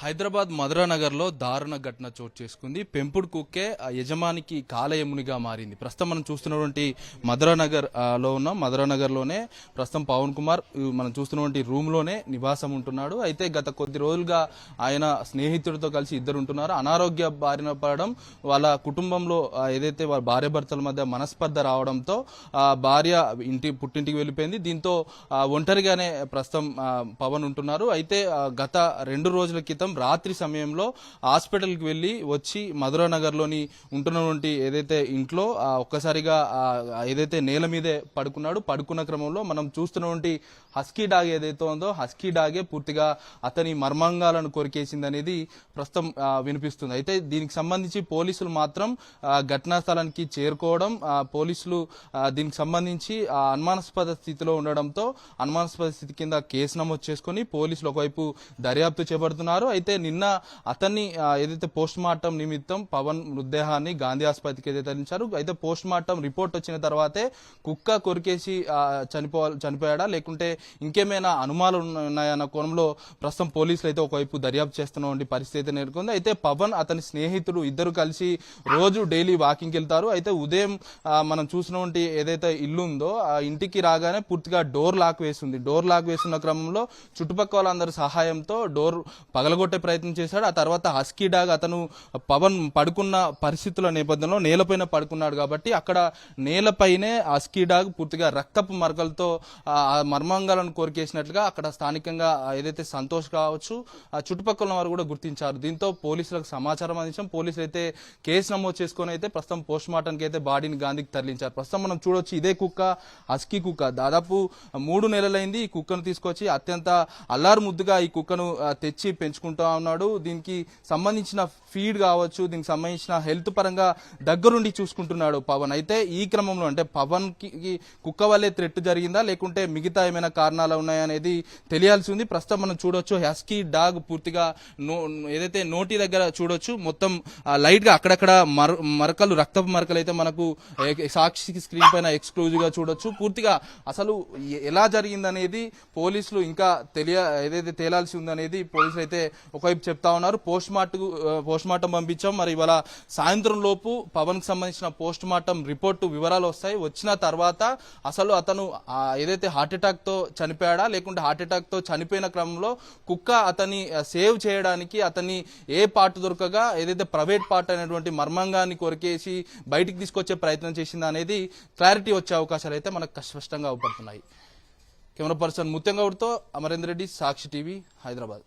హైదరాబాద్ మధురానగర్లో దారుణ ఘటన చోటు చేసుకుంది. పెంపుడు కుక్కే ఆ యజమానికి కాలయమునిగా మారింది. ప్రస్తుతం మనం చూస్తున్నటువంటి మధురానగర్ లో ఉన్నాం. మధురానగర్లోనే ప్రస్తుతం పవన్ కుమార్ మనం చూస్తున్నటువంటి రూమ్లోనే నివాసం ఉంటున్నాడు. అయితే గత కొద్ది రోజులుగా ఆయన స్నేహితుడితో కలిసి ఇద్దరు ఉంటున్నారు. అనారోగ్య బారిన పడడం, వాళ్ళ కుటుంబంలో ఏదైతే వాళ్ళ భార్య భర్తల మధ్య మనస్పర్ధ రావడంతో భార్య పుట్టింటికి వెళ్ళిపోయింది. దీంతో ఒంటరిగానే ప్రస్తుతం పవన్ ఉంటున్నారు. అయితే గత 2 రోజుల క్రితం రాత్రి సమయంలో హాస్పిటల్కి వెళ్ళి వచ్చి మధురానగర్లోని ఉంటున్నటువంటి ఏదైతే ఇంట్లో ఒక్కసారిగా ఏదైతే నేల మీదే పడుకున్నాడు. పడుకున్న క్రమంలో మనం చూస్తున్నటువంటి హస్కీ డాగ్ ఏదైతే ఉందో హస్కీ డాగే పూర్తిగా అతని మర్మాంగాలను కొరికేసింది అనేది ప్రస్తుతం వినిపిస్తుంది. అయితే దీనికి సంబంధించి పోలీసులు మాత్రం ఘటనా స్థలానికి చేరుకోవడం, పోలీసులు దీనికి సంబంధించి అనుమానాస్పద స్థితిలో ఉండడంతో అనుమానాస్పద స్థితి కింద కేసు నమోదు చేసుకుని పోలీసులు ఒకవైపు దర్యాప్తు చేపడుతున్నారు. అయితే నిన్న అతన్ని ఏదైతే పోస్ట్ మార్టం నిమిత్తం పవన్ మృతదేహాన్ని గాంధీ ఆసుపత్రికి ఏదైతే తరలించారు. అయితే పోస్ట్ మార్టం రిపోర్ట్ వచ్చిన తర్వాతే కుక్క కొరికేసి చనిపోయాడా లేకుంటే ఇంకేమైనా అనుమానాలు ఉన్నాయన్న కోణంలో ప్రస్తుతం పోలీసులు అయితే ఒకవైపు దర్యాప్తు చేస్తున్న పరిస్థితి నెలకొంది. అయితే పవన్ అతని స్నేహితుడు ఇద్దరు కలిసి రోజు డైలీ వాకింగ్కి వెళ్తారు. అయితే ఉదయం మనం చూసినటువంటి ఏదైతే ఇల్లు ఉందో ఆ ఇంటికి రాగానే పూర్తిగా డోర్ లాక్ వేస్తుంది. డోర్ లాక్ వేస్తున్న క్రమంలో చుట్టుపక్కల వాళ్ళందరి సహాయంతో డోర్ పగలగొట్టే ప్రయత్నం చేశాడు. ఆ తర్వాత హస్కీ డాగ్ అతను పవన్ పడుకున్న పరిస్థితుల నేపథ్యంలో నేలపైన పడుకున్నాడు కాబట్టి అక్కడ నేలపైనే హస్కీ డాగ్ పూర్తిగా రక్తపు మరకలతో మర్మాంగాలను కోరికేసినట్లుగా అక్కడ స్థానికంగా ఏదైతే సంతోష్ కావచ్చు చుట్టుపక్కల వారు కూడా గుర్తించారు. దీంతో పోలీసులకు సమాచారం అందించాం. పోలీసులు అయితే కేసు నమోదు చేసుకుని అయితే ప్రస్తుతం పోస్ట్ మార్టంకి అయితే బాడీని గాంధీకి తరలించారు. ప్రస్తుతం మనం చూడొచ్చు ఇదే కుక్క హస్కీ కుక్క. దాదాపు 3 నెలలైంది ఈ కుక్కను తీసుకొచ్చి అత్యంత అల్లారు ముద్దుగా ఈ కుక్కను తెచ్చి పెంచుకుంటా ఉన్నాడు. దీనికి సంబంధించిన ఫీడ్ కావచ్చు, దీనికి సంబంధించిన హెల్త్ పరంగా దగ్గరుండి చూసుకుంటున్నాడు పవన్. అయితే ఈ క్రమంలో అంటే పవన్ కి కుక్క వల్లే థ్రెట్ జరిగిందా లేకుంటే మిగతా ఏమైనా కారణాలు ఉన్నాయనేది తెలియాల్సి ఉంది. ప్రస్తుతం మనం చూడొచ్చు హస్కీ డాగ్ పూర్తిగా ఏదైతే నోటి దగ్గర చూడొచ్చు మొత్తం లైట్ గా అక్కడక్కడ మరకలు రక్తపు మరకలు అయితే మనకు సాక్షి స్క్రీన్ పైన ఎక్స్క్లూజివ్ గా చూడొచ్చు. పూర్తిగా అసలు ఎలా జరిగిందనేది పోలీసులు ఇంకా ఏదైతే తేలాల్సి ఉందనేది పోలీసులు అయితే ఒకవైపు చెప్తా ఉన్నారు. పోస్ట్ మార్టం పంపించాం. మరి ఇవాళ సాయంత్రం లోపు పవన్ కి సంబంధించిన పోస్ట్ మార్టం రిపోర్టు వివరాలు వస్తాయి. వచ్చిన తర్వాత అసలు అతను ఏదైతే హార్ట్ అటాక్ తో చనిపోయాడా లేకుంటే హార్ట్ అటాక్ తో చనిపోయిన క్రమంలో కుక్క అతన్ని సేవ్ చేయడానికి అతన్ని ఏ పార్ట్ దొరకగా ఏదైతే ప్రైవేట్ పార్ట్ అనేటువంటి మర్మంగాన్ని కొరికేసి బయటికి తీసుకొచ్చే ప్రయత్నం చేసిందా అనేది క్లారిటీ వచ్చే అవకాశాలు అయితే మనకు స్పష్టంగా అవుపడుతున్నాయి. కెమెరా పర్సన్ ముత్యంగౌడ్తో అమరేందర్ రెడ్డి, సాక్షి టీవీ, హైదరాబాద్.